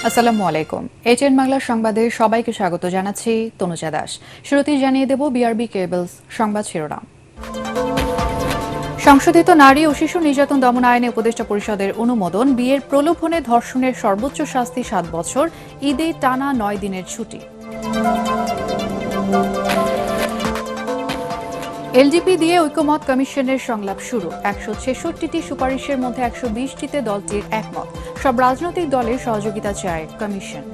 আসসালামু আলাইকুম। এটিএন বাংলার সংবাদে সবাইকে স্বাগত জানাচ্ছি তনুজা দাস। শুরুতেই জানিয়ে দেব বিআরবি কেবলস সংবাদ শিরোনাম। সংশোধিত নারী ও শিশু নির্যাতন দমন আইনে উপদেষ্টা পরিষদের অনুমোদন, বিয়ের প্রলোভনে ধর্ষণের সর্বোচ্চ শাস্তি 7 বছর, ঈদে টানা 9 দিনের ছুটি। এলডিপি দিয়ে ঐকমত কমিশনের সংলাপ শুরু। 166টি সুপারিশের মধ্যে 120টিতে দলটির একমত। সব রাজনৈতিক দলের সহযোগিতা চায় কমিশন।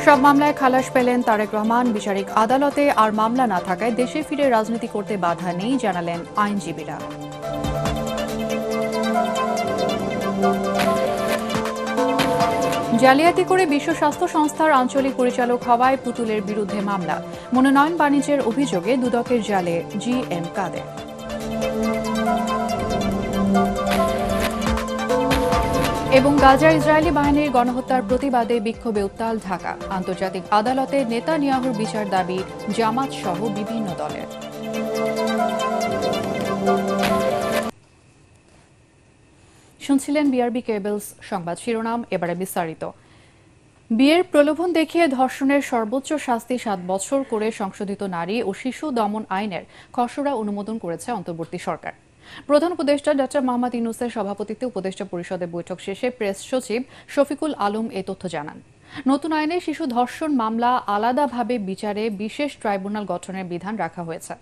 সব মামলায় খালাস পেলেন তারেক রহমান। বিচারিক আদালতে আর মামলা না থাকায় দেশে ফিরে রাজনীতি করতে বাধা নেই, জানালেন আইনজীবীরা। জালিয়াতি করে বিশ্ব স্বাস্থ্য সংস্থার আঞ্চলিক পরিচালক হওয়ায় পুতুলের বিরুদ্ধে মামলা। মনোনয়ন বাণিজ্যের অভিযোগে দুদকের জালে জিএম কাদের। এবং গাজার ইসরায়েলি বাহিনীর গণহত্যার প্রতিবাদে বিক্ষোভে উত্তাল ঢাকা। আন্তর্জাতিক আদালতে নেতানিয়াহুর বিচার দাবি জামাত সহ বিভিন্ন দলের। শুনছিলেন বিআরবি কেবলস সংবাদ শিরোনাম, এবারে বিস্তারিত। বিয়ের প্রলোভন দেখিয়ে ধর্ষণের সর্বোচ্চ শাস্তি 7 বছর করে সংশোধিত নারী ও শিশু দমন আইনের খসড়া অনুমোদন করেছে অন্তর্বর্তী সরকার। প্রধান উপদেষ্টা ডা. মোহাম্মদ ইউনূসের সভাপতিত্বে উপদেষ্টা পরিষদের বৈঠক শেষে প্রেস সচিব শফিকুল আলম এ তথ্য জানান। নতুন আইনে শিশু ধর্ষণ মামলা আলাদাভাবে বিচারে বিশেষ ট্রাইব্যুনাল গঠনের বিধান রাখা হয়েছে।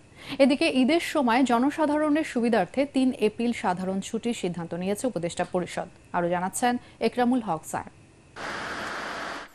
এদিকে ঈদের সময় জনসাধারণের সুবিধার্থে 3 এপ্রিল সাধারণ ছুটির সিদ্ধান্ত নিয়েছে উপদেষ্টা পরিষদ। আরও জানাচ্ছেন একরামুল হক সাহেব।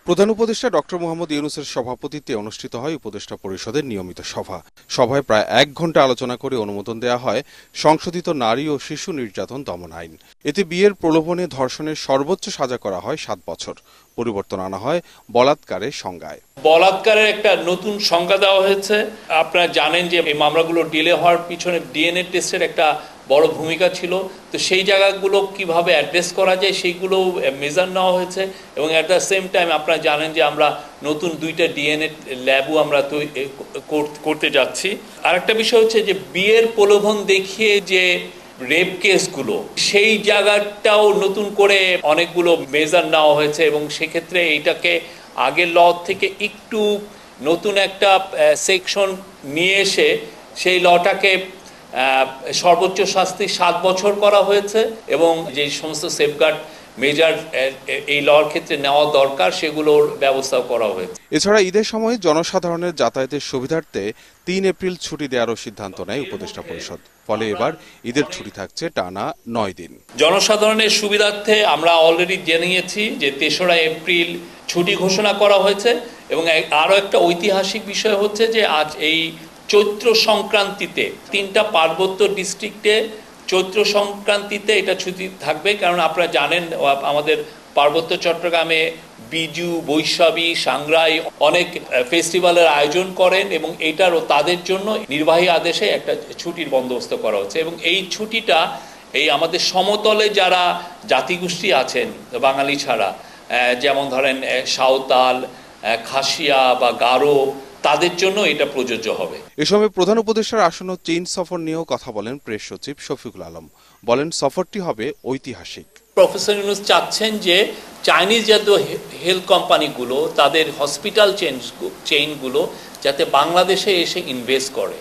প্রধান উপদেষ্টা ডক্টর মোহাম্মদ ইউনূসের সভাপতিত্বে অনুষ্ঠিত হয় উপদেষ্টা পরিষদের নিয়মিত সভা। সভায় প্রায় 1 ঘণ্টা আলোচনা করে অনুমোদন দেওয়া হয় সংশোধিত নারী ও শিশু নির্যাতন দমন আইন। এতে বিয়ের প্রলোভনে ধর্ষণের সর্বোচ্চ সাজা করা হয় 7 বছর। পরিবর্তন আনা হয় বলাৎকারের সংজ্ঞায়। বলাৎকারের একটা নতুন সংজ্ঞা দেওয়া হয়েছে। আপনারা জানেন যে এই মামলাগুলো ডিলে হওয়ার পিছনে ডিএনএ টেস্টের একটা বড় ভূমিকা ছিল। তো সেই জায়গাগুলো কিভাবে অ্যাড্রেস করা যায় সেইগুলো মেজার নেওয়া হয়েছে। এবং অ্যাট দ্য সেম টাইম আপনারা জানেন যে আমরা নতুন 2টা ডিএনএ ল্যাবও আমরা করতে যাচ্ছি। আর একটা বিষয় হচ্ছে যে বিয়ের প্রলোভন দেখিয়ে যে রেপ কেসগুলো, সেই জায়গাটাও নতুন করে অনেকগুলো মেজার নেওয়া হয়েছে। এবং সেক্ষেত্রে এইটাকে আগের ল থেকে একটু নতুন একটা সেকশন নিয়ে এসে সেই লটাকে সর্বোচ্চ শাস্তি 7 বছর করা হয়েছে। এবং যে সমস্ত সেফগার্ড মেজার এই লর ক্ষেত্রে নেওয়া দরকার সেগুলোর ব্যবস্থাও করা হয়েছে। এছাড়া ঈদের সময় জনসাধারণের যাতায়াতের সুবিধার্থে 3 এপ্রিল ছুটি দেওয়ারও সিদ্ধান্ত নেয় উপদেষ্টা পরিষদ। ফলে এবার ঈদের ছুটি থাকছে টানা 9 দিন। জনসাধারণের সুবিধার্থে আমরা অলরেডি জানিয়েছি যে 3রা এপ্রিল ছুটি ঘোষণা করা হয়েছে। এবং আরও একটা ঐতিহাসিক বিষয় হচ্ছে যে আজ এই চৈত্র সংক্রান্তিতে 3টা পার্বত্য ডিস্ট্রিক্টে চৈত্র সংক্রান্তিতে এটা ছুটি থাকবে। কারণ আপনারা জানেন আমাদের পার্বত্য চট্টগ্রামে বিজু, বৈশাখী, সাংগ্রাই অনেক ফেস্টিভ্যালের আয়োজন করেন এবং এইটারও তাদের জন্য নির্বাহী আদেশে একটা ছুটির বন্দোবস্ত করা হচ্ছে। এবং এই ছুটিটা এই আমাদের সমতলে যারা জাতিগোষ্ঠী আছেন বাঙালি ছাড়া, যেমন ধরেন সাঁওতাল, খাসিয়া বা গারো, তাদের জন্য এটা প্রযোজ্য হবে। এ সময় প্রধান উপদেষ্টার আসন্ন চীন সফর নিয়েও কথা বলেন প্রেস সচিব শফিকুল আলম। বলেন সফরটি হবে ঐতিহাসিক। প্রফেসর ইউনূস চাচ্ছেন যে চাইনিজ জাতীয় হেলথ কোম্পানিগুলো তাদের হসপিটাল চেইনগুলো যাতে বাংলাদেশে এসে ইনভেস্ট করে।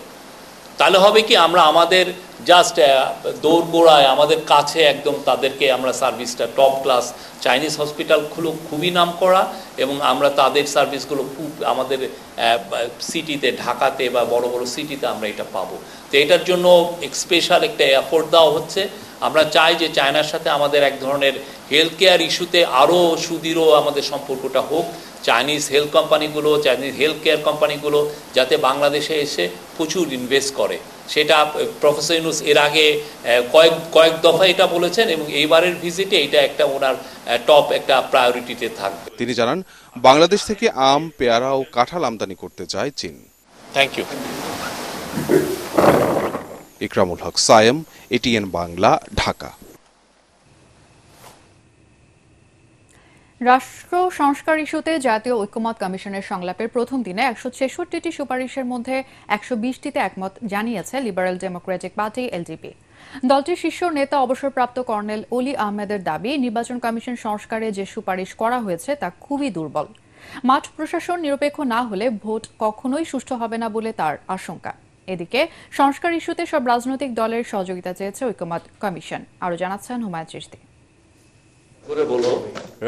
তাহলে হবে কি, আমরা আমাদের জাস্ট দৌড়গোড়ায় আমাদের কাছে একদম তাদেরকে আমরা সার্ভিসটা টপ ক্লাস চাইনিজ হসপিটালগুলো খুবই নাম করা এবং আমরা তাদের সার্ভিসগুলো খুব আমাদের সিটিতে, ঢাকাতে বা বড় বড় সিটিতে আমরা এটা পাবো। তো এটার জন্য স্পেশাল একটা এফোর্ট দেওয়া হচ্ছে। আমরা চাই যে চায়নার সাথে আমাদের এক ধরনের হেলথ কেয়ার ইস্যুতে আরও সুদৃঢ় আমাদের সম্পর্কটা হোক। চাইনিজ হেলথ কোম্পানিগুলো, চাইনিজ হেলথ কেয়ার কোম্পানিগুলো যাতে বাংলাদেশে এসে প্রচুর ইনভেস্ট করে, সেটা প্রফেসর ইউনূস এর আগে কয়েক দফা এটা বলেছেন এবং এইবারের ভিজিটে এটা একটা ওনার টপ একটা প্রায়োরিটিতে থাকবে। তিনি জানান বাংলাদেশ থেকে আম, পেয়ারা ও কাঁঠাল আমদানি করতে চায় চীন। Thank you. Ikramul Haque Sayem, ATN Bangla, Dhaka. রাষ্ট্র সংস্কার ইস্যুতে জাতীয় ঐকমত্য কমিশনের সংলাপের প্রথম দিনে 166টি সুপারিশের মধ্যে 120টিতে একমত জানিয়েছে লিবারেল ডেমোক্রেটিক পার্টি এলডিপি। দলটির শীর্ষ নেতা অবসরপ্রাপ্ত কর্নেল অলি আহমেদের দাবি, নির্বাচন কমিশন সংস্কারে যে সুপারিশ করা হয়েছে তা খুবই দুর্বল। মাঠ প্রশাসন নিরপেক্ষ না হলে ভোট কখনোই সুষ্ঠু হবে না বলে তার আশঙ্কা। এদিকে সংস্কার ইস্যুতে সব রাজনৈতিক দলের সহযোগিতা চেয়েছে ঐক্যমত্য কমিশন। আরও জানাচ্ছেন হুমায়ুন চিশতি।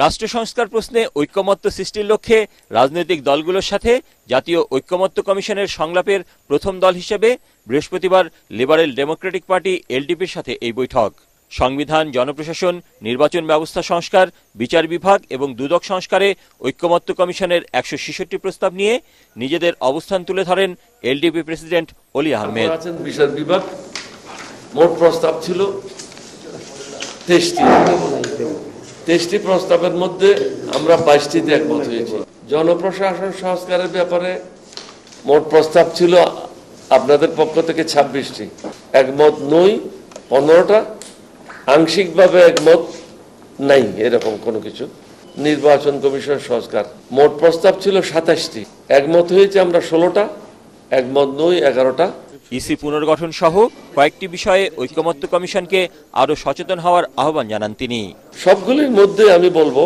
রাষ্ট্র সংস্কার প্রশ্নে ঐক্যমত্য সৃষ্টির লক্ষ্যে রাজনৈতিক দলগুলোর সাথে জাতীয় ঐক্যমত্য কমিশনের সংলাপের প্রথম দল হিসেবে বৃহস্পতিবার লিবারেল ডেমোক্রেটিক পার্টি এলডিপির সাথে এই বৈঠক। সংবিধান, জনপ্রশাসন, নির্বাচন ব্যবস্থা সংস্কার, বিচার বিভাগ এবং দুদক সংস্কারে ঐক্যমত্য কমিশনের 166 প্রস্তাব নিয়ে নিজেদের অবস্থান তুলে ধরেন এলডিপি প্রেসিডেন্ট অলি আহমেদ। বিচার বিভাগ মোট প্রস্তাব ছিল 23টি প্রস্তাবের মধ্যে আমরা 22টিতে একমত হয়েছি। জনপ্রশাসন সংস্কারের ব্যাপারে মোট প্রস্তাব ছিল আপনাদের পক্ষ থেকে 26টি, একমত নই 15টা, আংশিকভাবে একমত নাই, এরকম কোনো কিছু। নির্বাচন কমিশন সংস্কার মোট প্রস্তাব ছিল 27টি, একমত হয়েছে আমরা 16টা, একমত নই 11টা। ইসি পুনর্গঠন সহ কয়েকটি বিষয়ে ঐক্যমত্য কমিশনকে আরো সচেতন হওয়ার আহ্বান জানান তিনি। সবগুলির মধ্যে আমি বলবো,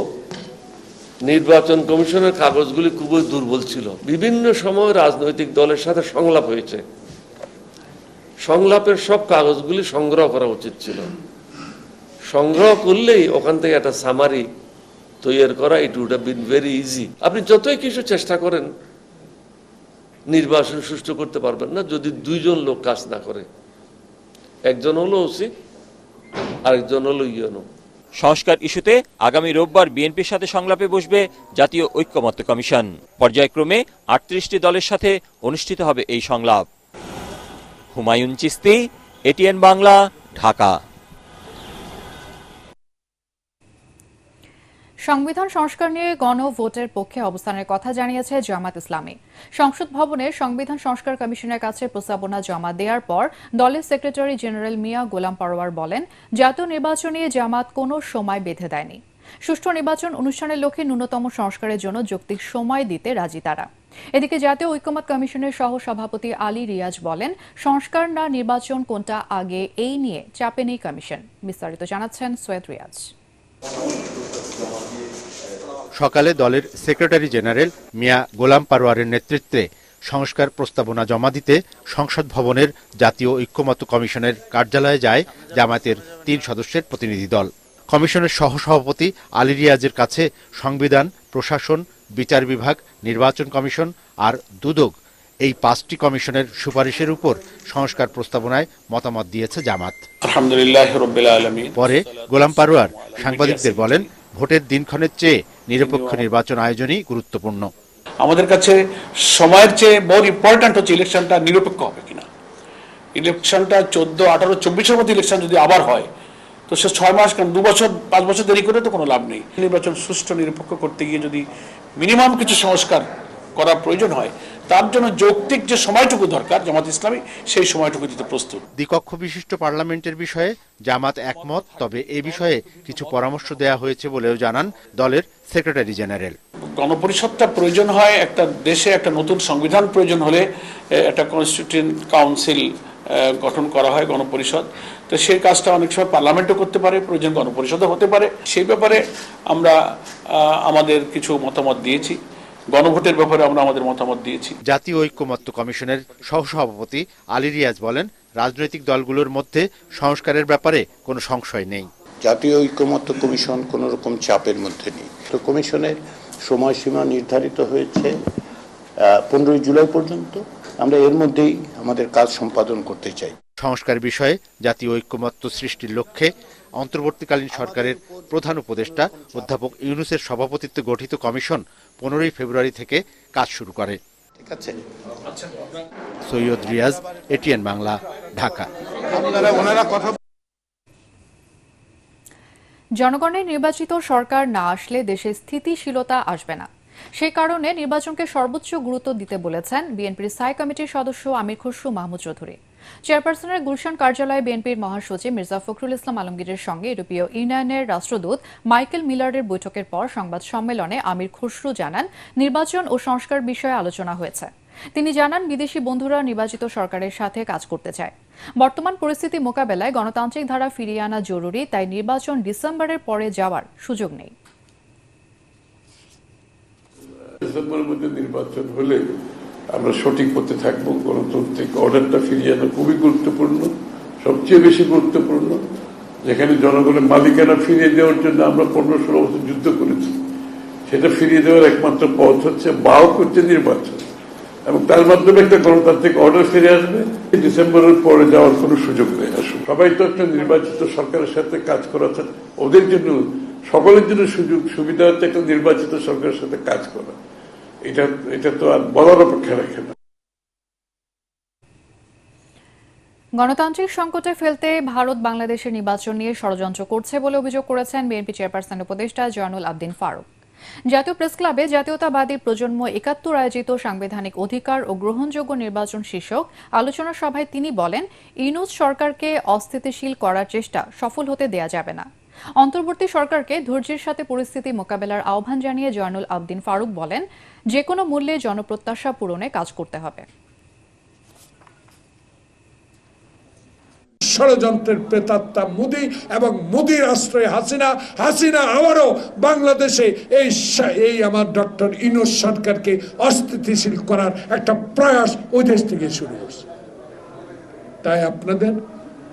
নির্বাচন কমিশনের কাগজগুলি খুবই দুর্বল ছিল। বিভিন্ন সময় রাজনৈতিক দলের সাথে সংলাপ হয়েছে, সংলাপের সব কাগজগুলি সংগ্রহ করা উচিত ছিল। সংগ্রহ করলেই ওখান থেকে একটা সামারি তৈরি করা, it would have been very easy. আপনি যতই কিছু চেষ্টা করেন নির্বাচন সুষ্ঠু করতে পারবেন না যদি দুইজন লোক কাজ না করে। একজন হলো ওসি, আরেকজন হলো ইউএনও। সংস্কার ইস্যুতে আগামী রোববার বিএনপির সাথে সংলাপে বসবে জাতীয় ঐক্যমত্য কমিশন। পর্যায়ক্রমে 38টি দলের সাথে অনুষ্ঠিত হবে এই সংলাপ। হুমায়ুন চিশতি, এটিএন বাংলা, ঢাকা। সংবিধান সংস্কার নিয়ে গণভোটের পক্ষে অবস্থানের কথা জানিয়েছে জামাত ইসলামী। সংসদ ভবনে সংবিধান সংস্কার কমিশনের কাছে প্রস্তাবনা জমা দেওয়ার পর দলের সেক্রেটারি জেনারেল মিয়া গোলাম পারোয়ার বলেন, জাতীয় নির্বাচনে জামাত কোনো সময় বেঁধে দেয়নি। সুষ্ঠু নির্বাচন অনুষ্ঠানের লক্ষ্যে ন্যূনতম সংস্কারের জন্য যৌক্তিক সময় দিতে রাজি তারা। এদিকে জাতীয় ঐক্যমত্য কমিশনের সহ সভাপতি আলী রিয়াজ বলেন, সংস্কার না নির্বাচন কোনটা আগে এই নিয়ে চাপে নেই কমিশন। বিস্তারিত জানাচ্ছেন সৈয়দ রিয়াজ। সকালে দলের সেক্রেটারি জেনারেল মিয়া গোলাম পারোয়ারের নেতৃত্বে সংস্কার প্রস্তাবনা জমা দিতে সংসদ ভবনের জাতীয় ঐক্যমত্য কমিশনের কার্যালয়ে যায় জামায়াতের 3 সদস্যের প্রতিনিধি দল। কমিশনের সহসভাপতি আলী রিয়াজের কাছে সংবিধান, প্রশাসন, বিচার বিভাগ, নির্বাচন কমিশন আর দুদক এই 5টি কমিশনের সুপারিশের উপর সংস্কার প্রস্তাবনায় মতামত দিয়েছে জামাত। আলহামদুলিল্লাহ রাব্বিল আলামিন। পরে গোলাম পারোয়ার সাংবাদিকদের বলেন, ভোটের দিনক্ষণের চেয়ে নিরপেক্ষ নির্বাচন আয়োজনই গুরুত্বপূর্ণ। আমাদের কাছে সময়ের চেয়ে বড় ইম্পর্ট্যান্ট হচ্ছে ইলেকশনটা নিরপেক্ষ হবে কিনা। ইলেকশনটা 14, 18, 24-এর মধ্যে ইলেকশন যদি আবার হয় তো সে 6 মাস, 2 বছর, 5 বছর দেরি করে তো কোনো লাভ নেই। নির্বাচন সুষ্ঠু নিরপেক্ষ করতে গিয়ে যদি মিনিমাম কিছু সংস্কার করার প্রয়োজন হয়, তার জন্য যৌক্তিক যে সময়টুকু দরকার জামাত ইসলামী সেই সময়টুকু দিতে প্রস্তুত। দ্বিকক্ষ বিশিষ্ট পার্লামেন্টের বিষয়ে জামাত একমত, তবে এ বিষয়ে কিছু পরামর্শ দেয়া হয়েছে বলেও জানান দলের সেক্রেটারি জেনারেল। গণপরিষদটা প্রয়োজন হয়, একটা দেশে একটা নতুন সংবিধান প্রয়োজন হলে একটা কনস্টিটিউয়েন্ট কাউন্সিল গঠন করা হয়, গণপরিষদ। তো সেই কাজটা অনেক সময় পার্লামেন্টও করতে পারে, প্রয়োজন গণপরিষদও হতে পারে। সেই ব্যাপারে আমরা আমাদের কিছু মতামত দিয়েছি। গণভোটের ব্যাপারে আমরা আমাদের মতামত দিয়েছি। জাতীয় ঐক্যমত্য কমিশনের সহসভাপতি আলী রিয়াজ বলেন, রাজনৈতিক দলগুলোর মধ্যে সংস্কারের ব্যাপারে কোনো সংশয় নেই। জাতীয় ঐক্যমত্য কমিশন কোনো রকম চাপের মধ্যে নেই। তো কমিশনের সময়সীমা নির্ধারিত হয়েছে 15 জুলাই পর্যন্ত। আমরা এর মধ্যেই আমাদের কাজ সম্পাদন করতে চাই। সংস্কার বিষয়ে জাতীয় ঐক্যমত্য সৃষ্টির লক্ষ্যে অন্তর্বর্তীকালীন সরকারের প্রধান উপদেষ্টা অধ্যাপক ইউনূসের সভাপতিত্বে গঠিত কমিশন 15 ফেব্রুয়ারি থেকে কাজ শুরু করে। ঠিক আছে। সৈয়দ রিয়াজ, এটিএন বাংলা, ঢাকা। জনগণের নির্বাচিত সরকার না আসলে দেশে স্থিতিশীলতা আসবে না। সেই কারণে নির্বাচনকে সর্বোচ্চ গুরুত্ব দিতে বলেছেন বিএনপির স্থায়ী কমিটির সদস্য আমির খসরু মাহমুদ চৌধুরী। চেয়ারপারসনের গুলশান কার্যালয়ে বিএনপির মহাসচিব মির্জা ফখরুল ইসলাম আলমগীরের সঙ্গে ইউরোপীয় ইউনিয়নের রাষ্ট্রদূত মাইকেল মিলারের বৈঠকের পর সংবাদ সম্মেলনে আমির খসরু জানান, নির্বাচন ও সংস্কার বিষয়ে আলোচনা হয়েছে। তিনি জানান, বিদেশি বন্ধুরা নির্বাচিত সরকারের সাথে কাজ করতে চায়। বর্তমান পরিস্থিতি মোকাবেলায় গণতান্ত্রিক ধারা ফিরিয়ে আনা জরুরি, তাই নির্বাচন ডিসেম্বরের পরে যাওয়ার সুযোগ নেই। ডিসেম্বরের মধ্যে নির্বাচন হলে আমরা সঠিক পথে থাকবো। গণতান্ত্রিক অর্ডারটা ফিরিয়ে আনা খুবই গুরুত্বপূর্ণ, সবচেয়ে বেশি গুরুত্বপূর্ণ। যেখানে জনগণের মালিকানা ফিরিয়ে দেওয়ার জন্য আমরা 15-16 বছর যুদ্ধ করেছি, সেটা ফিরিয়ে দেওয়ার একমাত্র পথ হচ্ছে বাহক হচ্ছে নির্বাচন, এবং তার মাধ্যমে একটা গণতান্ত্রিক অর্ডার ফিরে আসবে। ডিসেম্বরের পরে যাওয়ার কোনো সুযোগ নেই। আসলে সবাই তো একটা নির্বাচিত সরকারের সাথে কাজ করা, ওদের জন্য সকলের জন্য সুযোগ সুবিধা হচ্ছে একটা নির্বাচিত সরকারের সাথে কাজ করা। এটা তো আর বলার অপেক্ষা রাখে না। গণতান্ত্রিক সংকটে ফেলতে ভারত বাংলাদেশের নির্বাচন নিয়ে ষড়যন্ত্র করছে বলে অভিযোগ করেছেন বিএনপি চেয়ারপারসন উপদেষ্টা জয়নুল আবদিন ফারুক। জাতীয় প্রেস ক্লাবে জাতীয়তাবাদী প্রজন্ম ৭১ আয়োজিত সাংবিধানিক অধিকার ও গ্রহণযোগ্য নির্বাচন শীর্ষক আলোচনা সভায় তিনি বলেন, ইউনূস সরকারকে অস্থিতিশীল করার চেষ্টা সফল হতে দেয়া যাবে না। অন্তর্বর্তী সরকারকে ধৈর্যের সাথে পরিস্থিতি মোকাবেলার আহ্বান জানিয়ে জয়নুল আবদিন ফারুক বলেন, যে কোনো মূল্যে জনপ্রত্যাশা পূরণে কাজ করতে হবে। ষড়যন্ত্রের প্রেতাত্মা মোদি এবং মোদির আশ্রয় হাসিনা আবারও বাংলাদেশে এই আমার ডক্টর ইউনূস সরকারকে অস্থিতিশীল করার একটা প্রয়াস ওই দেশ থেকে শুরু হয়েছে। তাই আপনাদের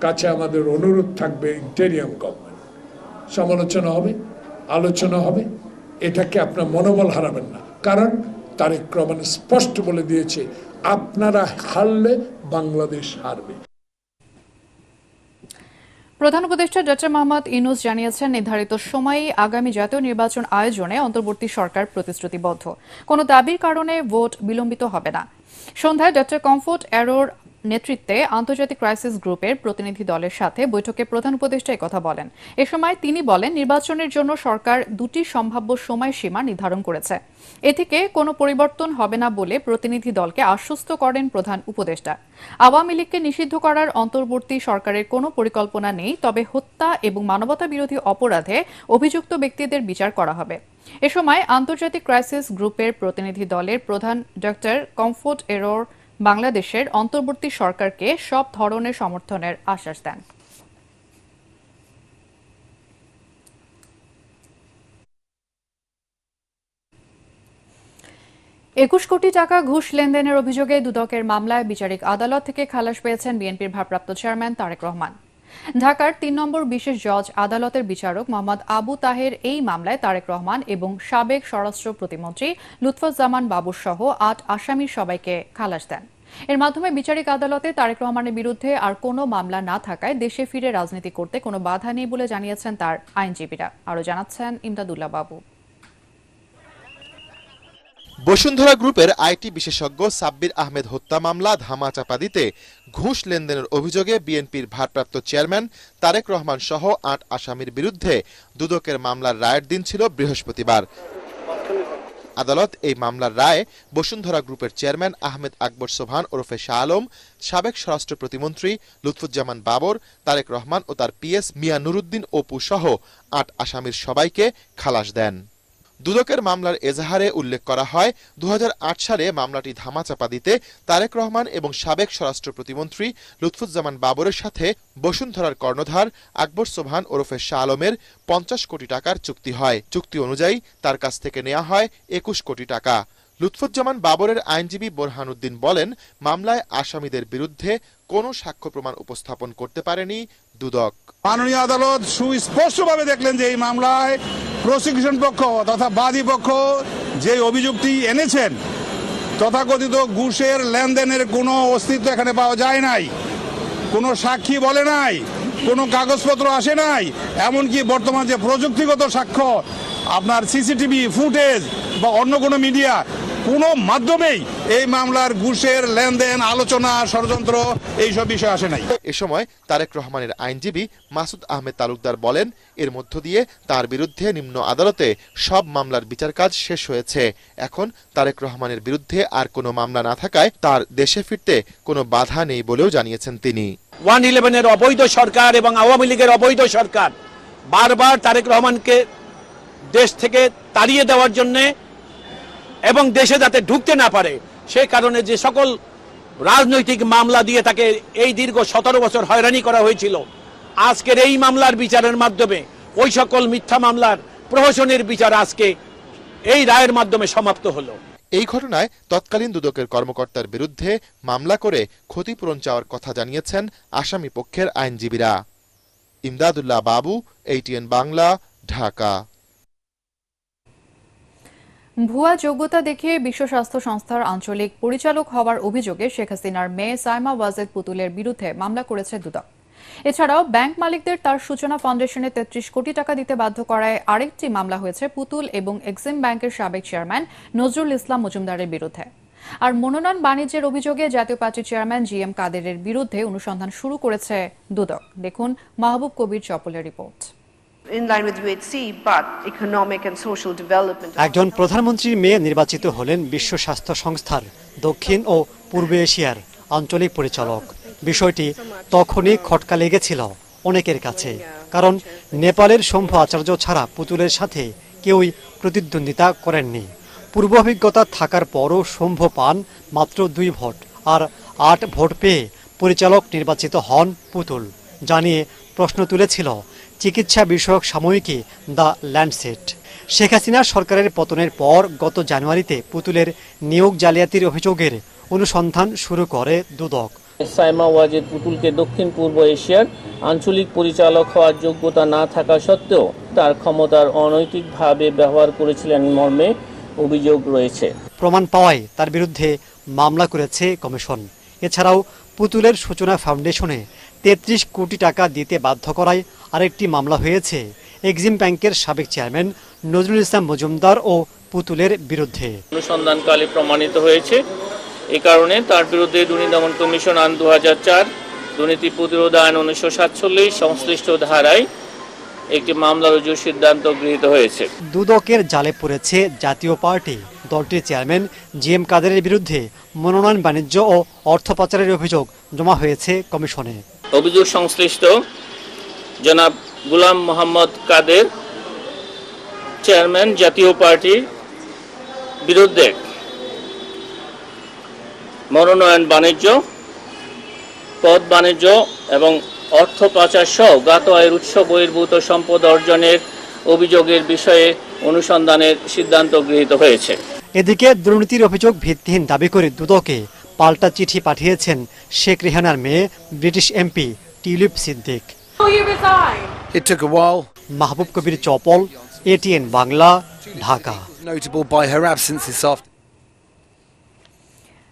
কাছে আমাদের অনুরোধ থাকবে, ইন্টেরিয়াম গভর্নমেন্ট সমালোচনা হবে, আলোচনা হবে, এটাকে আপনার মনোবল হারাবেন না। কারণ তারেক রহমান স্পষ্ট বলে দিয়েছে, আপনারা হারলে বাংলাদেশ হারবে। প্রধান উপদেষ্টা ডক্টর মোহাম্মদ ইউনূস জানিয়েছেন, নির্ধারিত সময়েই আগামী জাতীয় নির্বাচন আয়োজনে অন্তর্বর্তী সরকার প্রতিশ্রুতিবদ্ধ। কোনো দাবির কারণে ভোট বিলম্বিত হবে না। সন্ধ্যায় ডক্টর কমফোর্ট এরোর নেতৃত্বে আন্তর্জাতিক ক্রাইসিস গ্রুপের প্রতিনিধি দলের সাথে বৈঠকে প্রধান উপদেষ্টা কথা বলেন। এ সময় তিনি বলেন, নির্বাচনের জন্য সরকার 2টি সম্ভাব্য সময়সীমা নির্ধারণ করেছে। এ থেকে কোনো পরিবর্তন হবে না বলে প্রতিনিধি দলকে আশ্বস্ত করেন প্রধান উপদেষ্টা। আওয়ামী লীগকে নিষিদ্ধ করার অন্তর্বর্তী সরকারের কোনো পরিকল্পনা নেই, তবে হত্যা এবং মানবতা বিরোধী অপরাধে অভিযুক্ত ব্যক্তিদের বিচার করা হবে। এ সময় আন্তর্জাতিক ক্রাইসিস গ্রুপের প্রতিনিধি দলের প্রধান ডক্টর কমফোর্ট এরোর বাংলাদেশের অন্তর্বর্তী সরকারকে সব ধরনের সমর্থনের আশ্বাস দেন। $21 কোটি টাকা ঘুষ লেনদেনের অভিযোগে দুদকের মামলায় বিচারিক আদালত থেকে খালাস পেয়েছেন বিএনপির ভারপ্রাপ্ত চেয়ারম্যান তারেক রহমান। ঢাকার 3 নম্বর বিশেষ জজ আদালতের বিচারক মোহাম্মদ আবু তাহের এই মামলায় তারেক রহমান এবং সাবেক স্বরাষ্ট্র প্রতিমন্ত্রী লুৎফুজ্জামান বাবুর সহ 8 আসামির সবাইকে খালাস দেন। এর মাধ্যমে বিচারিক আদালতে তারেক রহমানের বিরুদ্ধে আর কোনো মামলা না থাকায় দেশে ফিরে রাজনীতি করতে কোনো বাধা নেই বলে জানিয়েছেন তার আইনজীবীরা। আরও জানাচ্ছেন ইমদাদুল্লাহ বাবু। বসুন্ধরা গ্রুপের আইটি বিশেষজ্ঞ সাব্বির আহমেদ হত্যা মামলা ধামাচাপা দিতে ঘুষ লেনদেনের অভিযোগে বিএনপির ভারপ্রাপ্ত চেয়ারম্যান তারেক রহমান সহ 8 আসামির বিরুদ্ধে দুদকের মামলার রায়ের দিন ছিল বৃহস্পতিবার। আদালত এই মামলার রায়ে বসুন্ধরা গ্রুপের চেয়ারম্যান আহমেদ আকবর সোবহান ওরফে শাহ আলম, সাবেক স্বরাষ্ট্র প্রতিমন্ত্রী লুৎফুজ্জামান বাবর, তারেক রহমান ও তার পিএস মিয়া নুরুদ্দিন অপু সহ 8 আসামির সবাইকে খালাস দেন। দুদকের মামলার এজাহারে উল্লেখ করা হয়, 2008 সালে মামলাটি ধামাচাপা দিতে তারেক রহমান এবং সাবেক স্বরাষ্ট্র প্রতিমন্ত্রী লুৎফুজ্জামান বাবরের সাথে বসুন্ধরার কর্ণধার আকবর সোবহান ওরফে শাহ আলমের 50 কোটি টাকার চুক্তি হয়। চুক্তি অনুযায়ী তার কাছ থেকে নেওয়া হয় 21 কোটি টাকা। লুৎফুজ্জামান বাবরের আইনজীবী বোরহানুদ্দিন বলেন, মামলায় আসামিদের বিরুদ্ধে কোনো সাক্ষ্য প্রমাণ উপস্থাপন করতে পারেনি দুদক। মাননীয় আদালত সুস্পষ্টভাবে দেখলেন যে এই মামলায় প্রসিকিউশন পক্ষ তথা বাদী পক্ষ যে অভিযুক্তি এনেছেন, তথাকথিত ঘুষের লেনদেনের কোনো অস্তিত্ব এখানে পাওয়া যায় নাই, কোনো সাক্ষী বলে নাই, কোনো কাগজপত্র আসে নাই, এমনকি বর্তমান যে প্রযুক্তিগত সাক্ষ্য আপনার সিসিটিভি ফুটেজ বা অন্য কোনো মিডিয়া কোনো মাধ্যমেই এই মামলার ঘুষের লেনদেন, আলোচনা, ষড়যন্ত্র এইসব বিষয় আসে নাই। এ সময় তারেক রহমানের আইনজীবী মাসুদ আহমেদ তালুকদার বলেন, এর মধ্য দিয়ে তার বিরুদ্ধে নিম্ন আদালতে সব মামলার বিচার কাজ শেষ হয়েছে। এখন তারেক রহমানের বিরুদ্ধে আর কোনো মামলা না থাকায় তার দেশে ফিরতে কোনো বাধা নেই বলেও জানিয়েছেন তিনি। 111-এর অবৈধ সরকার এবং আওয়ামী লীগের অবৈধ সরকার বারবার তারেক রহমানকে দেশ থেকে তাড়িয়ে দেওয়ার জন্য এবং দেশে যাতে ঢুকতে না পারে সেই কারণে যে সকল রাজনৈতিক মামলা দিয়ে তাকে এই দীর্ঘ 17 বছর হয়রানি করা হয়েছিল, আজকের এই মামলার বিচারের মাধ্যমে ওই সকল মিথ্যা মামলার প্রহসনের বিচার আজকে এই রায়ের মাধ্যমে সমাপ্ত হলো। এই ঘটনায় তৎকালীন দুদকের কর্মকর্তার বিরুদ্ধে মামলা করে ক্ষতিপূরণ চাওয়ার কথা জানিয়েছেন আসামি পক্ষের আইনজীবীরা। ইমদাদুল্লাহ বাবু, ATN বাংলা, ঢাকা। ভুয়া যোগ্যতা দেখিয়ে বিশ্ব স্বাস্থ্য সংস্থার আঞ্চলিক পরিচালক হওয়ার অভিযোগে শেখ হাসিনার মেয়ে সাইমা ওয়াজেদ পুতুলের বিরুদ্ধে মামলা করেছে দুদক। এছাড়াও ব্যাংক মালিকদের তার সূচনা ফাউন্ডেশনে 33 কোটি টাকা দিতে বাধ্য করায় আরেকটি মামলা হয়েছে পুতুল এবং এক্সিম ব্যাংকের সাবেক চেয়ারম্যান নজরুল ইসলাম মজুমদারের বিরুদ্ধে। আর মনোনয়ন বাণিজ্যের অভিযোগে জাতীয় পার্টির চেয়ারম্যান GM কাদেরের বিরুদ্ধে অনুসন্ধান শুরু করেছে দুদক। দেখুন মাহবুব কবির চপলের রিপোর্ট। একজন প্রধানমন্ত্রীর মেয়ে নির্বাচিত হলেন বিশ্ব স্বাস্থ্য সংস্থার দক্ষিণ ও পূর্ব এশিয়ার আঞ্চলিক পরিচালক। বিষয়টি তখনই খটকা লেগেছিল অনেকের কাছে, কারণ নেপালের শম্ভু আচার্য ছাড়া পুতুলের সাথে কেউই প্রতিদ্বন্দ্বিতা করেননি। পূর্ব অভিজ্ঞতা থাকার পরও শম্ভু পান মাত্র 2 ভোট, আর 8 ভোট পেয়ে পরিচালক নির্বাচিত হন পুতুল। জানিয়ে প্রশ্ন তুলেছিল চিকিৎসা বিষয়ক সাময়িকী দ্য ল্যান্ডসেট। শেখ হাসিনা সরকারের পতনের পর গত জানুয়ারিতে পুতুলের নিয়োগ জালিয়াতির অভিযোগের অনুসন্ধান শুরু করে দুদক। সাইমা ওয়াজেদ পুতুলকে দক্ষিণ পূর্ব এশিয়ার আঞ্চলিক পরিচালক হওয়ার যোগ্যতা না থাকা সত্ত্বেও তার ক্ষমতার অনৈতিকভাবে ব্যবহার করেছিলেন মর্মে অভিযোগ রয়েছে। প্রমাণ পাওয়ায় তার বিরুদ্ধে মামলা করেছে কমিশন। এছাড়াও পুতুলের সূচনা ফাউন্ডেশনে 33 কোটি টাকা দিতে বাধ্য করায় আরেকটি মামলা হয়েছে এক্সিম ব্যাংকের সাবেক চেয়ারম্যান নজরুল ইসলাম মজুমদার ও পুতুলের বিরুদ্ধে। অনুসন্ধানকালে প্রমাণিত হয়েছে, এই কারণে তার বিরুদ্ধে দুর্নীতি দমন কমিশন আইন 2004, দুর্নীতি প্রতিরোধ আইন 1947 সংশ্লিষ্ট ধারায় একটি মামলা রুজুর সিদ্ধান্ত গৃহীত হয়েছে। দুদকের জালে পড়েছে জাতীয় পার্টি। দলটির চেয়ারম্যান GM কাদেরের বিরুদ্ধে মনোনয়ন বাণিজ্য ও অর্থ পাচারের অভিযোগ জমা হয়েছে কমিশনে। অভিযোগ সংশ্লিষ্ট জনাব গোলাম মোহাম্মদ কাদের, চেয়ারম্যান জাতীয় পার্টির বিরুদ্ধে মনোনয়ন বাণিজ্য, পদ বাণিজ্য এবং অর্থ পাচার সহ জ্ঞাত আয়ের উৎস বহির্ভূত সম্পদ অর্জনের অভিযোগের বিষয়ে অনুসন্ধানের সিদ্ধান্ত গৃহীত হয়েছে। এদিকে দুর্নীতির অভিযোগ ভিত্তিহীন দাবি করে দুদকে পাল্টা চিঠি পাঠিয়েছেন শেখ রেহানার মেয়ে ব্রিটিশ MP টিউলিপ সিদ্দিক। মাহবুব কবির চপল, ATN বাংলা, ঢাকা।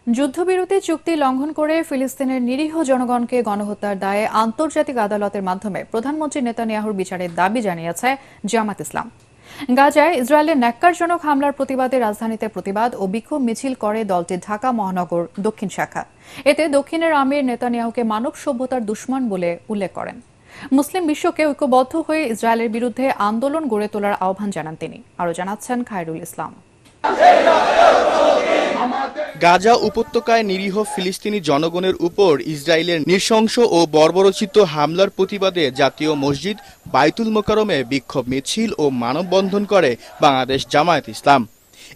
যুদ্ধবিরতি চুক্তি লঙ্ঘন করে ফিলিস্তিনের নিরীহ জনগণকে গণহত্যার দায়ে আন্তর্জাতিক আদালতের মাধ্যমে প্রধানমন্ত্রী নেতানিয়াহুর বিচারের দাবি জানিয়েছে জামাত ইসলাম। গাজায় ইসরায়েলের ন্যাক্কারজনক হামলার প্রতিবাদে রাজধানীতে প্রতিবাদ ও বিক্ষোভ মিছিল করে দলটির ঢাকা মহানগর দক্ষিণ শাখা। এতে দক্ষিণের আমির নেতানিয়াহুকে মানব সভ্যতার দুশমন বলে উল্লেখ করেন। মুসলিম বিশ্বকে ঐক্যবদ্ধ হয়ে ইসরায়েলের বিরুদ্ধে আন্দোলন গড়ে তোলার আহ্বান জানান তিনি। আরও জানাচ্ছেন খায়রুল ইসলাম। গাজা উপত্যকায় নিরীহ ফিলিস্তিনি জনগণের উপর ইসরায়েলের নৃশংস ও বর্বরোচিত হামলার প্রতিবাদে জাতীয় মসজিদ বাইতুল মোকাররমে বিক্ষোভ মিছিল ও মানববন্ধন করে বাংলাদেশ জামায়াত ইসলাম।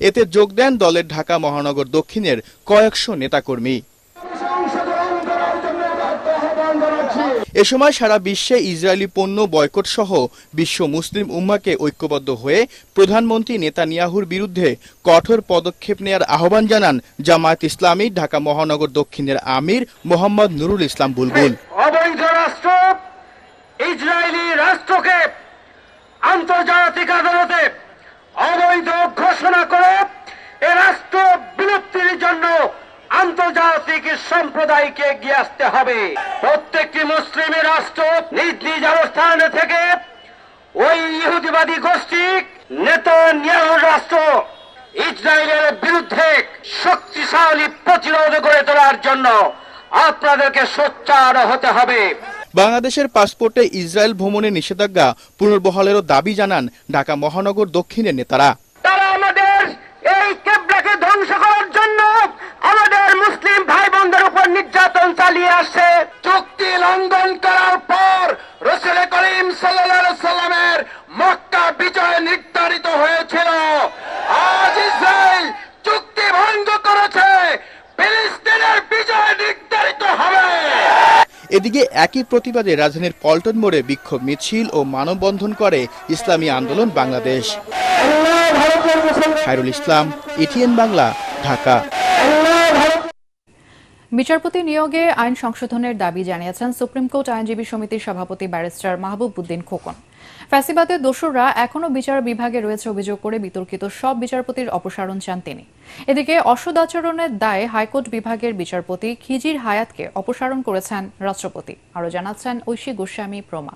এতে যোগ দেন দলের ঢাকা মহানগর দক্ষিণের কয়েকশো নেতাকর্মী। এ সময় সারা বিশ্বে ইসরায়েলি পণ্য বয়কট সহ বিশ্ব মুসলিম উম্মাহকে ঐক্যবদ্ধ হয়ে প্রধানমন্ত্রী নেতানিয়াহুর বিরুদ্ধে কঠোর পদক্ষেপ নেয়ার আহ্বান জানান জামায়াত ইসলামী ঢাকা মহানগর দক্ষিণের আমির মোহাম্মদ নুরুল ইসলাম বুলবুল। অবৈধ রাষ্ট্র ইসরায়েলি রাষ্ট্রকে আন্তর্জাতিক আদালতে অবৈধ ঘোষণা করে এ রাষ্ট্র বিলুপ্তির জন্য আন্তর্জাতিক সম্প্রদায়কে এগিয়ে আসতে হবে। প্রত্যেকটি মুসলিম রাষ্ট্র নিজ নিজ অবস্থান থেকে ওই ইহুদিবাদী গোষ্ঠী নেতানিয়াহুর রাষ্ট্র ইসরায়েলের বিরুদ্ধে শক্তিশালী প্রতিরোধ গড়ে তোলার জন্য আপনাদেরকে সোচ্চার হতে হবে। বাংলাদেশের পাসপোর্টে ইসরায়েল ভ্রমণের নিষেধাজ্ঞা পুনর্বহালেরও দাবি জানান ঢাকা মহানগর দক্ষিণের নেতারা। তারা আমাদের এই কিবলাকে ধ্বংস করার জন্য আমাদের মুসলিম ভাই বোনদের উপর নির্যাতন চালিয়ে আসছে। চুক্তি লঙ্ঘন করার পর রাসূল করিম সাল্লাল্লাহু আলাইহি সাল্লামের মক্কা বিজয় নির্ধারিত হয়েছিল। আজ ইসরায়েল চুক্তি ভঙ্গ করেছে। এদিকে একই প্রতিবাদে রাজধানীর পল্টন মোড়ে বিক্ষোভ মিছিল ও মানববন্ধন করে ইসলামী আন্দোলন বাংলাদেশ। খায়রুল ইসলাম, ETN বাংলা, ঢাকা। বিচারপতি নিয়োগে আইন সংশোধনের দাবি জানিয়েছেন সুপ্রিম কোর্ট আইনজীবী সমিতির সভাপতি ব্যারিস্টার মাহবুব উদ্দিন খোকন। ফ্যাসিবাদের দোসররা এখনও বিচার বিভাগে রয়েছে অভিযোগ করে বিতর্কিত সব বিচারপতির অপসারণ চান তিনি। এদিকে অসদাচরণের দায়ে হাইকোর্ট বিভাগের বিচারপতি খিজির হায়াতকে অপসারণ করেছেন রাষ্ট্রপতি। আরও জানাচ্ছেন ঐশী গোস্বামী প্রমা।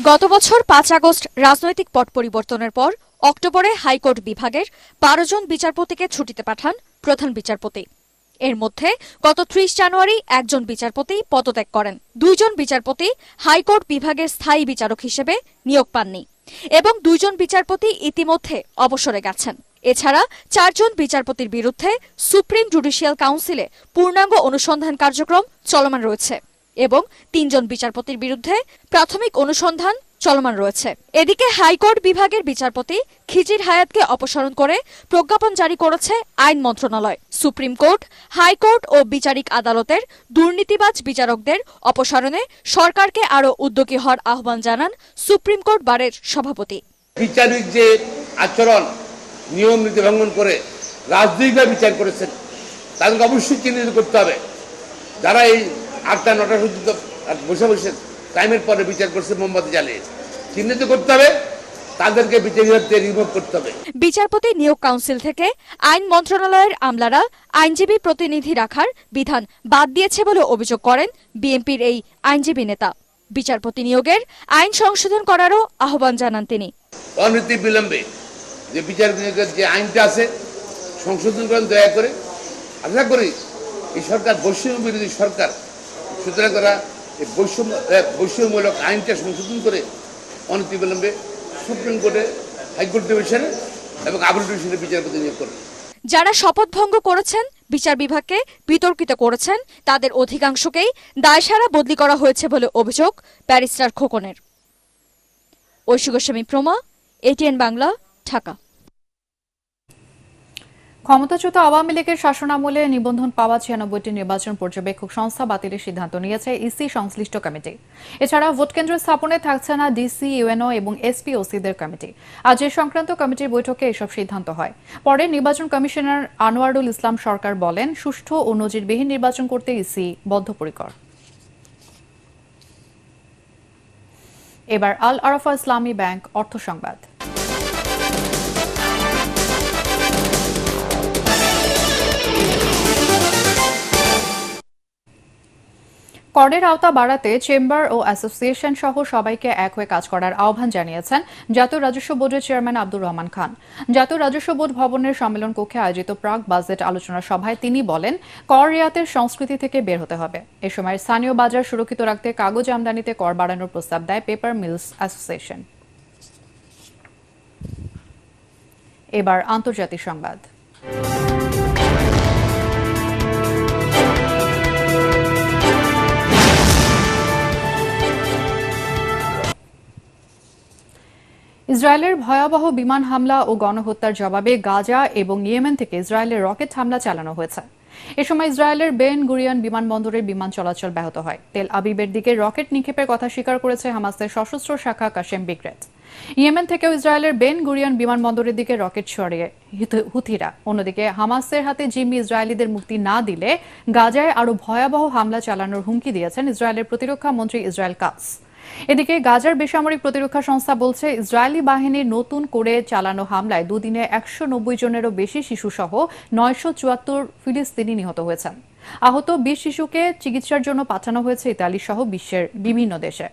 গত বছর 5 আগস্ট রাজনৈতিক পট পরিবর্তনের পর অক্টোবরে হাইকোর্ট বিভাগের 12 জন বিচারপতিকে ছুটিতে পাঠান প্রধান বিচারপতি। এর মধ্যে গত 30 জানুয়ারি একজন বিচারপতি পদত্যাগ করেন। 2 জন বিচারপতি হাইকোর্ট বিভাগের স্থায়ী বিচারক হিসেবে নিয়োগ পাননি এবং 2 জন বিচারপতি ইতিমধ্যে অবসরে গেছেন। এছাড়া 4 জন বিচারপতির বিরুদ্ধে সুপ্রিম জুডিশিয়াল কাউন্সিলে পূর্ণাঙ্গ অনুসন্ধান কার্যক্রম চলমান রয়েছে এবং 3 জন বিচারপতির বিরুদ্ধে প্রাথমিক অনুসন্ধান চলমান রয়েছে। এদিকে হাইকোর্ট বিভাগের বিচারপতি খিজির হায়াতকে অপসারণ করে প্রজ্ঞাপন জারি করেছে আইন মন্ত্রণালয়। সুপ্রিম কোর্ট, হাইকোর্ট ও বিচারিক আদালতের দুর্নীতিবাজ বিচারকদের অপসারণে সরকারকে আরও উদ্যোগী হওয়ার আহ্বান জানান সুপ্রিম কোর্ট বারের সভাপতি। বিচারিক যে আচরণ নিয়ম নীতি ভঙ্গন করে রাজনৈতিকভাবে বিচার করেছেন তাদেরকে অবশ্যই চিহ্নিত করতে হবে। যারা এই 8টা 9টা পর্যন্ত বসে বসে টাইমের পরে বিচার করছে মোমবাতি জ্বালিয়ে, চিহ্নিত করতে হবে, তাদেরকে বিচারকে রিমুভ করতে হবে। বিচারপতি নিয়োগ কাউন্সিল থেকে আইন মন্ত্রণালয়ের আমলারা আইনজীবী প্রতিনিধি রাখার বিধান বাদ দিয়েছে বলে অভিযোগ করেন বিএনপির এই আইনজীবী নেতা। বিচারপতি নিয়োগের আইন সংশোধন করারও আহ্বান জানান তিনি। অনতি বিলম্বে যে বিচার বিভাগের যে আইনটা আছে সংশোধন করেন দয়া করে। আশা করি এই সরকার বৈষম্য বিরোধী সরকার, সুতরাং তারা এই বৈষম্যমূলক আইনটা সংশোধন করে অনতি বিলম্বে সুপ্রিম কোর্টে, হাইকোর্ট ডিভিশনে এবং আপিল ডিভিশনে বিচারপতি নিয়োগ করবে। যারা শপথ ভঙ্গ করেছেন, বিচার বিভাগকে বিতর্কিত করেছেন, তাদের অধিকাংশকেই দায়সারা বদলি করা হয়েছে বলে অভিযোগ ব্যারিস্টার খোকনের। ঐশী গোস্বামী প্রমা, ETN বাংলা, ঢাকা। ক্ষমতাচ্যুত আওয়ামী লীগের শাসনামলে নিবন্ধন পাওয়া 96টি নির্বাচন পর্যবেক্ষক সংস্থা বাতিলের সিদ্ধান্ত নিয়েছে ইসি সংশ্লিষ্ট কমিটি। এছাড়া ভোটকেন্দ্র স্থাপনে থাকছে না ডিসি, ইউএনও এবং এসপিওসিদের কমিটি। আজ এ সংক্রান্ত কমিটির বৈঠকে এসব সিদ্ধান্ত হয়। পরে নির্বাচন কমিশনার আনোয়ারুল ইসলাম সরকার বলেন, সুষ্ঠু ও নজিরবিহীন নির্বাচন করতে ইসি বদ্ধপরিকর। এবার আল আরাফা ইসলামী ব্যাংক অর্থ সংবাদ। করের আওতা বাড়াতে চেম্বার ও অ্যাসোসিয়েশন সহ সবাইকে এক হয়ে কাজ করার আহ্বান জানিয়েছেন জাতীয় রাজস্ব বোর্ডের চেয়ারম্যান আব্দুর রহমান খান। জাতীয় রাজস্ব বোর্ড ভবনের সম্মেলন কক্ষে আয়োজিত প্রাক বাজেট আলোচনা সভায় তিনি বলেন, কর রেয়াতের সংস্কৃতি থেকে বের হতে হবে। এ সময় স্থানীয় বাজার সুরক্ষিত রাখতে কাগজ আমদানিতে কর বাড়ানোর প্রস্তাব দেয় পেপার মিলস অ্যাসোসিয়েশন। এবার আন্তর্জাতিক সংবাদ। ইসরায়েলের ভয়াবহ বিমান হামলা ও গণহত্যার জবাবে গাজা এবং ইয়েমেন থেকে ইসরায়েলের রকেট হামলা চালানো হয়েছে। এ সময় ইসরায়েলের বেন গুরিয়ন বিমানবন্দরের বিমান চলাচল ব্যাহত হয়। তেল আবিবের দিকে রকেট নিক্ষেপের কথা স্বীকার করেছে হামাসের সশস্ত্র শাখা কাশেম বিগ্রেট। ইয়েমেন থেকেও ইসরায়েলের বেন গুরিয়ন বিমানবন্দরের দিকে রকেট ছড়িয়ে হুথিরা। অন্যদিকে হামাসের হাতে জিম্মি ইসরায়েলিদের মুক্তি না দিলে গাজায় আরও ভয়াবহ হামলা চালানোর হুমকি দিয়েছেন ইসরায়েলের প্রতিরক্ষা মন্ত্রী ইসরায়েল কাটস। এদিকে গাজার বেসামরিক প্রতিরক্ষা সংস্থা বলছে, ইসরায়েলি বাহিনীর নতুন করে চালানো হামলায় দুদিনে 190 জনেরও বেশি শিশুসহ 974 ফিলিস্তিনি নিহত হয়েছেন। আহত 20 শিশুকে চিকিৎসার জন্য পাঠানো হয়েছে ইতালি সহ বিশ্বের বিভিন্ন দেশে।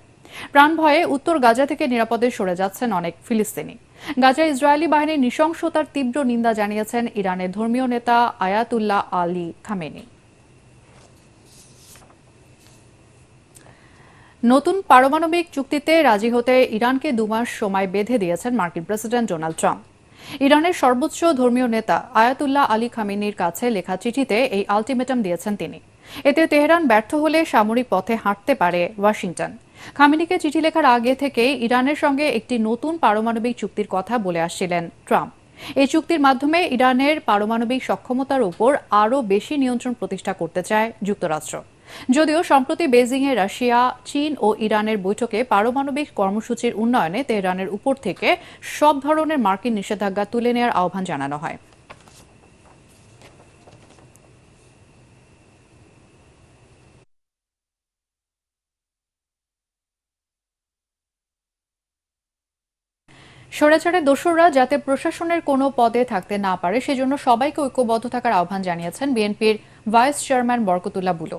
প্রাণ ভয়ে উত্তর গাজা থেকে নিরাপদে সরে যাচ্ছেন অনেক ফিলিস্তিনি। গাজায় ইসরায়েলি বাহিনীর নৃশংসতার তীব্র নিন্দা জানিয়েছেন ইরানের ধর্মীয় নেতা আয়াতুল্লাহ আলী খামেনি। নতুন পারমাণবিক চুক্তিতে রাজি হতে ইরানকে 2 মাস সময় বেঁধে দিয়েছেন মার্কিন প্রেসিডেন্ট ডোনাল্ড ট্রাম্প। ইরানের সর্বোচ্চ ধর্মীয় নেতা আয়াতুল্লাহ আলী খামেনির কাছে লেখা চিঠিতে এই আলটিমেটাম দিয়েছেন তিনি। এতে তেহরান ব্যর্থ হলে সামরিক পথে হাঁটতে পারে ওয়াশিংটন। খামেনিকে চিঠি লেখার আগে থেকে ইরানের সঙ্গে একটি নতুন পারমাণবিক চুক্তির কথা বলে আসছিলেন ট্রাম্প। এই চুক্তির মাধ্যমে ইরানের পারমাণবিক সক্ষমতার উপর আরও বেশি নিয়ন্ত্রণ প্রতিষ্ঠা করতে চায় যুক্তরাষ্ট্র। যদিও সম্প্রতি বেজিংয়ে রাশিয়া, চীন ও ইরানের বৈঠকে পারমাণবিক কর্মসূচির উন্নয়নে তেহরানের উপর থেকে সব ধরনের মার্কিন নিষেধাজ্ঞা তুলে নেওয়ার আহ্বান জানানো হয়। স্বৈরাচারের দোসররা যাতে প্রশাসনের কোনো পদে থাকতে না পারে সেজন্য সবাইকে ঐক্যবদ্ধ থাকার আহ্বান জানিয়েছেন বিএনপির ভাইস চেয়ারম্যান বরকতুল্লাহ বুলু।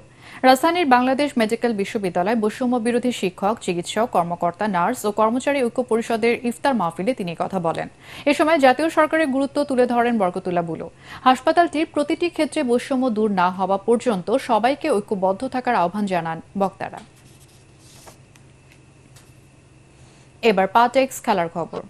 রাজধানীর বাংলাদেশ মেডিকেল বিশ্ববিদ্যালয় বৈষম্য বিরোধী শিক্ষক, চিকিৎসক, কর্মকর্তা, নার্স ও কর্মচারী ঐক্য পরিষদের ইফতার মাহফিলে তিনি কথা বলেন। এ সময় জাতীয় সরকারের গুরুত্ব তুলে ধরেন বরকতুল্লাহ বুলু। হাসপাতালটির প্রতিটি ক্ষেত্রে বৈষম্য দূর না হওয়া পর্যন্ত সবাইকে ঐক্যবদ্ধ থাকার আহ্বান জানান বক্তারা। এবার পাটেক্স খেলার খবর।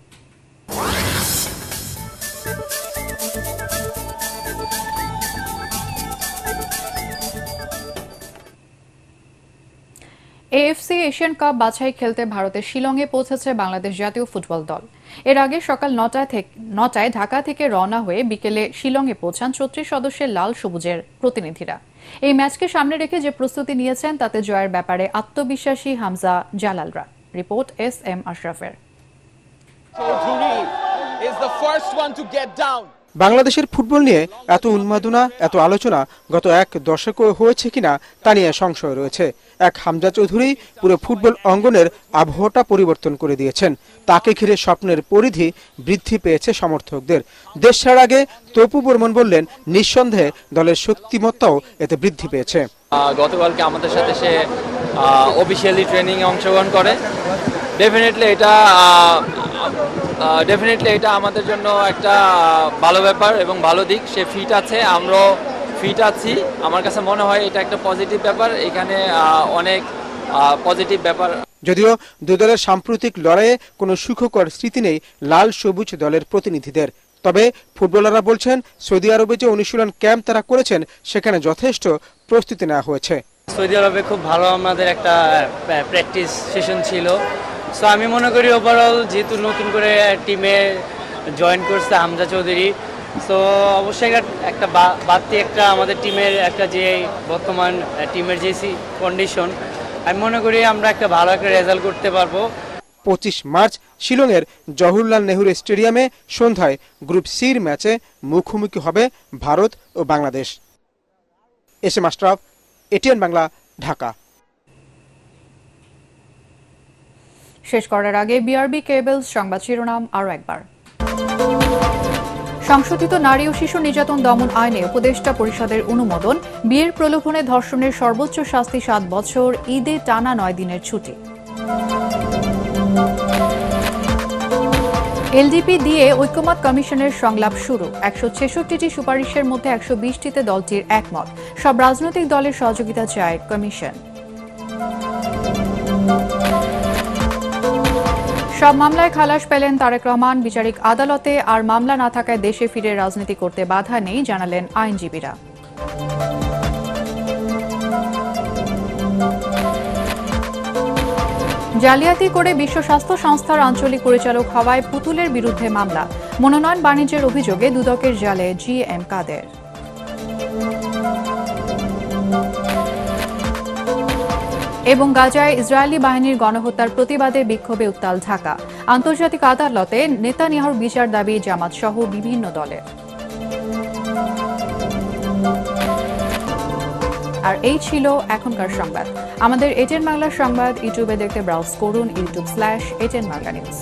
এএফসি এশিয়ান কাপ বাছাই খেলতে ভারতের শিলংয়ে পৌঁছেছে বাংলাদেশ জাতীয় ফুটবল দল। এর আগে সকাল ৯টায় ঢাকা থেকে রওনা হয়ে বিকেলে শিলংয়ে পৌঁছান ৩৬ সদস্যের লাল সবুজের প্রতিনিধিরা। এই ম্যাচকে সামনে রেখে যে প্রস্তুতি নিয়েছেন তাতে জয়ের ব্যাপারে আত্মবিশ্বাসী হামজা জালালরা। Report S. আশরাফের। বাংলাদেশের ফুটবল নিয়ে এত উন্মাদনা, এত আলোচনা গত এক দশকে হয়েছে কিনা তা নিয়ে সংশয় রয়েছে। এক হামজা চৌধুরী পুরো ফুটবল অঙ্গনের আবহাওয়াটা পরিবর্তন করে দিয়েছেন। তাকে ঘিরে স্বপ্নের পরিধি বৃদ্ধি পেয়েছে সমর্থকদের। দেশ ছাড়ার আগে তপু বর্মন বললেন, নিঃসন্দেহে দলের শক্তিমত্তাও এতে বৃদ্ধি পেয়েছে। গতকালকে আমাদের সাথে সে অফিসিয়ালি ট্রেনিংয়ে অংশগ্রহণ করে। ডেফিনেটলি এটা আমাদের জন্য একটা ভালো ব্যাপার এবং ভালো দিক। সে ফিট আছে, আমরাও ফিট আছি। আমার কাছে মনে হয় এটা একটা পজিটিভ ব্যাপার। এখানে অনেক পজিটিভ ব্যাপার। যদিও দুই দলের সাম্প্রতিক লড়াইয়ে কোনো সুখকর স্মৃতি নেই লাল সবুজ দলের প্রতিনিধিদের। তবে ফুটবলাররা বলছেন, সৌদি আরবে যে অনুশীলন ক্যাম্প তারা করেছেন সেখানে যথেষ্ট প্রস্তুতি নেওয়া হয়েছে। সৌদি আরবে খুব ভালো আমাদের একটা প্র্যাকটিস সেশন ছিল। সো আমি মনে করি ওভারঅল যেহেতু নতুন করে টিমে জয়েন করছে হামজা চৌধুরী, সো অবশ্যই একটা বাড়তি একটা আমাদের টিমের একটা যে বর্তমান টিমের যে কন্ডিশন, আমি মনে করি আমরা একটা ভালো একটা রেজাল্ট করতে পারবো। 25 মার্চ শিলংয়ের জওহরলাল নেহরু স্টেডিয়ামে সন্ধ্যায় গ্রুপ সির ম্যাচে মুখোমুখি হবে ভারত ও বাংলাদেশ। এস.এম. আশরাফ, এটিএন বাংলা, ঢাকা। শেষ করার আগে বিআরবি কেবলস সংবাদ শিরোনাম আরও একবার। সংশোধিত নারী ও শিশু নির্যাতন দমন আইনে উপদেষ্টা পরিষদের অনুমোদন। বিয়ের প্রলোভনে ধর্ষণের সর্বোচ্চ শাস্তি 7 বছর, ঈদে টানা 9 দিনের ছুটি। এলডিপি দিয়ে ঐক্যমত কমিশনের সংলাপ শুরু। 166টি সুপারিশের মধ্যে 120টিতে দলটির একমত। সব রাজনৈতিক দলের সহযোগিতা চায় কমিশন। সব মামলায় খালাস পেলেন তারেক রহমান। বিচারিক আদালতে আর মামলা না থাকায় দেশে ফিরে রাজনীতি করতে বাধা নেই, জানালেন আইনজীবীরা। জালিয়াতি করে বিশ্ব স্বাস্থ্য সংস্থার আঞ্চলিক পরিচালক হওয়ায় পুতুলের বিরুদ্ধে মামলা। মনোনয়ন বাণিজ্যের অভিযোগে দুদকের জালে GM কাদের। এবং গাজায় ইসরায়েলি বাহিনীর গণহত্যার প্রতিবাদে বিক্ষোভে উত্তাল ঢাকা। আন্তর্জাতিক আদালতে নেতানিয়াহুর বিচার দাবি জামাত সহ বিভিন্ন দলের। আর এই ছিল এখনকার সংবাদ। আমাদের এটিএন বাংলা সংবাদ ইউটিউবে দেখতে ব্রাউজ করুন youtube/ATN Bangla News।